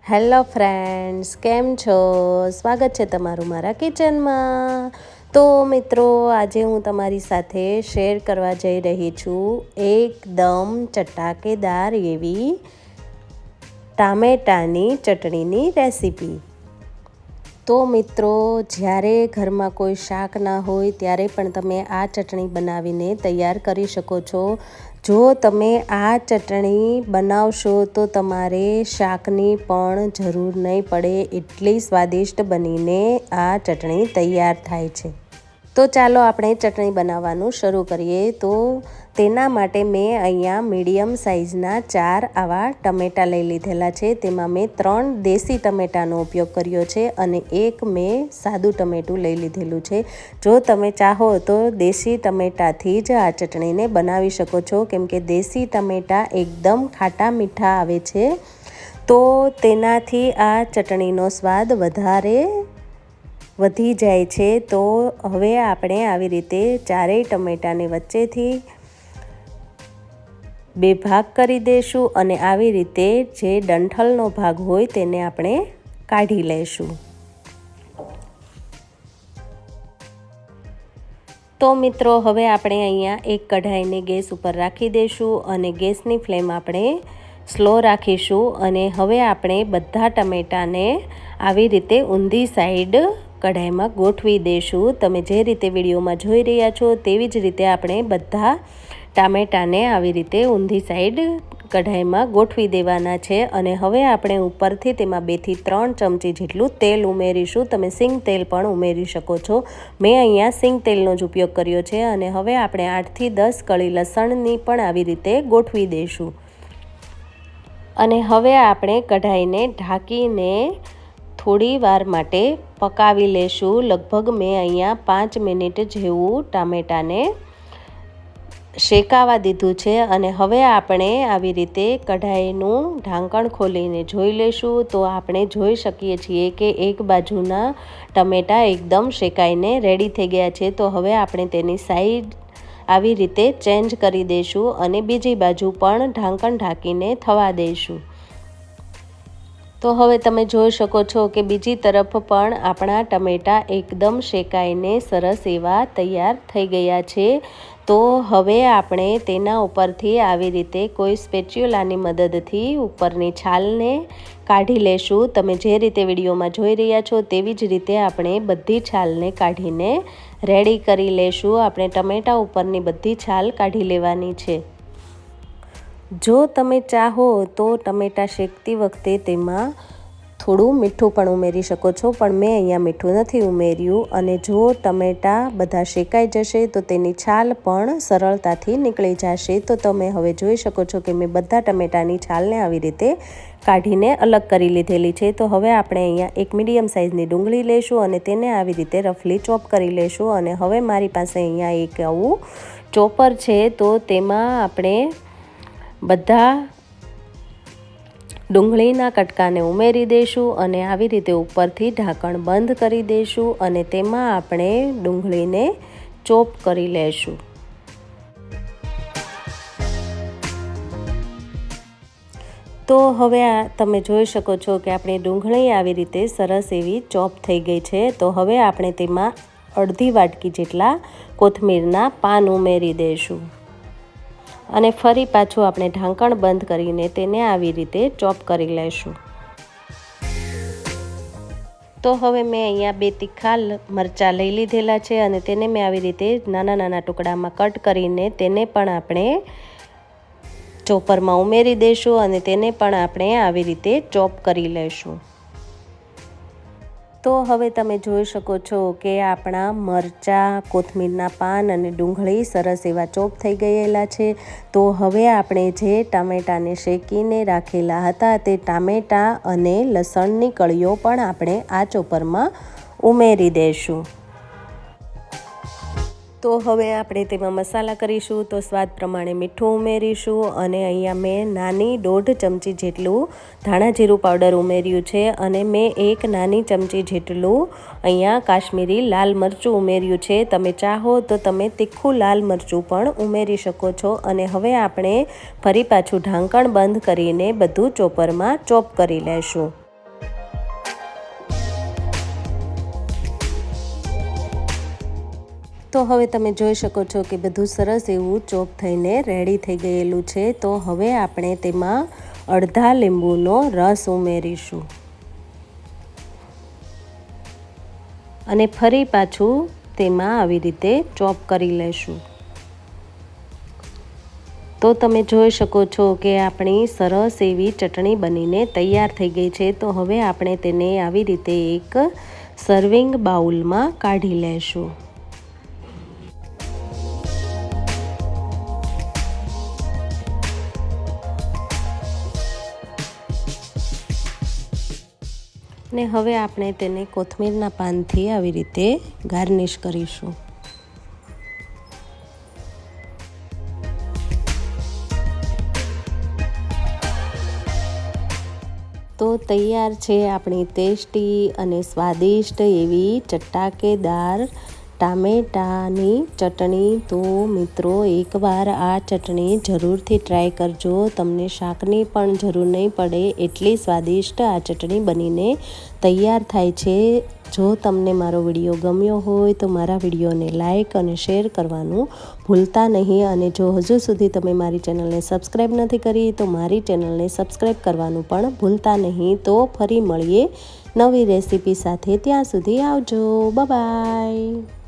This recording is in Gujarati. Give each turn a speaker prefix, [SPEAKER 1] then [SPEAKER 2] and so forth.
[SPEAKER 1] હેલો ફ્રેન્ડ્સ, કેમ છો? સ્વાગત છે તમારું મારા કિચનમાં. તો મિત્રો, આજે હું તમારી સાથે શેર કરવા જઈ રહી છું એકદમ ચટાકેદાર એવી ટામેટાની ચટણીની રેસીપી. તો મિત્રો, જ્યારે ઘરમાં કોઈ શાક ના હોય ત્યારે પણ તમે આ ચટણી બનાવીને તૈયાર કરી શકો છો. જો તમે આ ચટણી બનાવશો તો તમારે શાકની પણ જરૂર નહીં પડે, એટલી સ્વાદિષ્ટ બનીને આ ચટણી તૈયાર થાય છે. તો ચાલો આપણે ચટણી બનાવવાનું શરૂ કરીએ. તો તેના માટે મેં અહીંયા મીડિયમ સાઇઝના 4 આવા ટમેટાં લઈ લીધેલા છે. તેમાં મેં 3 દેશી ટમેટાનો ઉપયોગ કર્યો છે અને 1 મેં સાદું ટમેટું લઈ લીધેલું છે. જો તમે ચાહો તો દેશી ટમેટાથી જ આ ચટણીને બનાવી શકો છો, કેમ કે દેશી ટમેટાં એકદમ ખાટા મીઠા આવે છે. તો તેનાથી આ ચટણીનો સ્વાદ વધારે વધી જાય છે. તો હવે આપણે આવી રીતે 4 ટમેટાને વચ્ચેથી 2 ભાગ કરી દઈશું અને આવી રીતે જે ડંઠલનો ભાગ હોય તેને આપણે કાઢી લઈશું. તો મિત્રો, હવે આપણે અહીંયા એક કઢાઈને ગેસ ઉપર રાખી દઈશું અને ગેસની ફ્લેમ આપણે સ્લો રાખીશું. અને હવે આપણે બધા ટમેટાને આવી રીતે ઊંધી સાઈડ કઢાઈમાં ગોઠવી દઈશું. તમે જે રીતે વિડીયોમાં જોઈ રહ્યા છો તેવી જ રીતે આપણે બધા ટામેટાને આવી રીતે ઊંધી સાઈડ કઢાઈમાં ગોઠવી દેવાના છે. અને હવે આપણે ઉપરથી તેમાં 2 થી 3 ચમચી જેટલું તેલ ઉમેરીશું. તમે સિંગ તેલ પણ ઉમેરી શકો છો. મેં અહીંયા સિંગ તેલનો જ ઉપયોગ કર્યો છે. અને હવે આપણે 8 થી 10 કળી લસણની પણ આવી રીતે ગોઠવી દઈશું. અને હવે આપણે કઢાઈને ઢાંકીને થોડી વાર માટે પકાવી લેશું. લગભગ મેં અહીંયા 5 મિનિટ જેવું ટામેટાને શેકાવા દીધું છે. અને હવે આપણે આવી રીતે કઢાઈનું ઢાંકણ ખોલીને જોઈ લેશું. તો આપણે જોઈ શકીએ છીએ કે એક બાજુના ટમેટા એકદમ શેકાઈને રેડી થઈ ગયા છે. તો હવે આપણે તેની સાઈડ આવી રીતે ચેન્જ કરી દઈશું અને બીજી બાજુ પણ ઢાંકણ ઢાંકીને થવા દઈશું. તો હવે તમે જોઈ શકો છો કે બીજી તરફ પણ આપણા ટમેટા એકદમ શેકાઈને સરસ એવા તૈયાર થઈ ગયા છે. તો હવે આપણે તેના ઉપરથી આવી રીતે કોઈ સ્પેચ્યુલાની મદદથી ઉપરની છાલને કાઢી લેશું. તમે જે રીતે વિડીયોમાં જોઈ રહ્યા છો તેવી જ રીતે આપણે બધી છાલને કાઢીને રેડી કરી લેશું. આપણે ટમેટા ઉપરની બધી છાલ કાઢી લેવાની છે. જો તમે ચાહો તો ટમેટાં શેકતી વખતે તેમાં થોડું મીઠું પણ ઉમેરી શકો છો, પણ મેં અહીંયા મીઠું નથી ઉમેર્યું. અને જો ટમેટાં બધા શેકાઈ જશે તો તેની છાલ પણ સરળતાથી નીકળી જશે. તો તમે હવે જોઈ શકો છો કે મેં બધા ટમેટાની છાલને આવી રીતે કાઢીને અલગ કરી લીધેલી છે. તો હવે આપણે અહીંયા એક મીડિયમ સાઇઝની ડુંગળી લઈશું અને તેને આવી રીતે રફલી ચોપ કરી લઈશું. અને હવે મારી પાસે અહીંયા એક આવું ચોપર છે. તો તેમાં આપણે બધા ડુંગળીના કટકાને ઉમેરી દઈશું અને આવી રીતે ઉપરથી ઢાંકણ બંધ કરી દઈશું અને તેમાં આપણે ડુંગળીને ચોપ કરી લઈશું. તો હવે તમે જોઈ શકો છો કે આપણી ડુંગળી આવી રીતે સરસ એવી ચોપ થઈ ગઈ છે. તો હવે આપણે તેમાં અડધી વાટકી જેટલા કોથમીરના પાન ઉમેરી દઈશું અને ફરી પાછું આપણે ઢાંકણ બંધ કરીને તેને આવી રીતે ચોપ કરી લઈશું. તો હવે મેં અહીંયા 2 તીખા મરચાં લઈ લીધેલા છે અને તેને મેં આવી રીતે નાના નાના ટુકડામાં કટ કરીને તેને પણ આપણે ચોપરમાં ઉમેરી દઈશું અને તેને પણ આપણે આવી રીતે ચોપ કરી લઈશું. તો હવે તમે જોઈ શકો છો કે આપણા મરચાં, કોથમીરના પાન અને ડુંગળી સરસ એવા ચોપ થઈ ગયેલા છે. તો હવે આપણે જે ટામેટાને શેકીને રાખેલા હતા તે ટામેટાં અને લસણની કળીઓ પણ આપણે આ ચોપરમાં ઉમેરી દઈશું. તો હવે આપણે તેમાં મસાલા કરીશું. તો સ્વાદ પ્રમાણે મીઠું ઉમેરીશું અને અહીંયા મેં નાની 1.5 ચમચી જેટલું ધાણા જીરું પાવડર ઉમેર્યું છે અને મેં 1 નાની ચમચી જેટલું અહીંયા કાશ્મીરી લાલ મરચું ઉમેર્યું છે. તમે ચાહો તો તમે તીખું લાલ મરચું પણ ઉમેરી શકો છો. અને હવે આપણે ફરી પાછું ઢાંકણ બંધ કરીને બધું ચોપરમાં ચોપ કરી લેશું. તો હવે તમે જોઈ શકો છો કે બધું સરસ એવું ચોપ થઈને રેડી થઈ ગયેલું છે. તો હવે આપણે તેમાં અડધા લીંબુનો રસ ઉમેરીશું અને ફરી પાછું તેમાં આવી રીતે ચોપ કરી લેશું. તો તમે જોઈ શકો છો કે આપણી સરસ એવી ચટણી બનીને તૈયાર થઈ ગઈ છે. તો હવે આપણે તેને આવી રીતે એક સર્વિંગ બાઉલમાં કાઢી લેશું. ને હવે આપણે તેને કોથમીરના પાનથી આવી રીતે ગાર્નિશ કરીશું. તો તૈયાર છે આપણી ટેસ્ટી અને સ્વાદિષ્ટ એવી ચટાકેદાર ટામેટાની ચટણી. તો મિત્રો એકવાર આ ચટણી જરૂરથી ટ્રાય કરજો. તમને શાકની પણ જરૂર નહીં પડે એટલી સ્વાદિષ્ટ આ ચટણી બનીને તૈયાર થાય છે. જો તમને મારો વિડીયો ગમ્યો હોય તો મારા વિડીયોને લાઈક અને શેર કરવાનું ભૂલતા નહીં. અને જો હજુ સુધી તમે મારી ચેનલને સબસ્ક્રાઈબ નથી કરી તો મારી ચેનલને સબસ્ક્રાઈબ કરવાનું પણ ભૂલતા નહીં. તો ફરી મળીએ નવી રેસીપી સાથે. ત્યાં સુધી આવજો. Bye bye.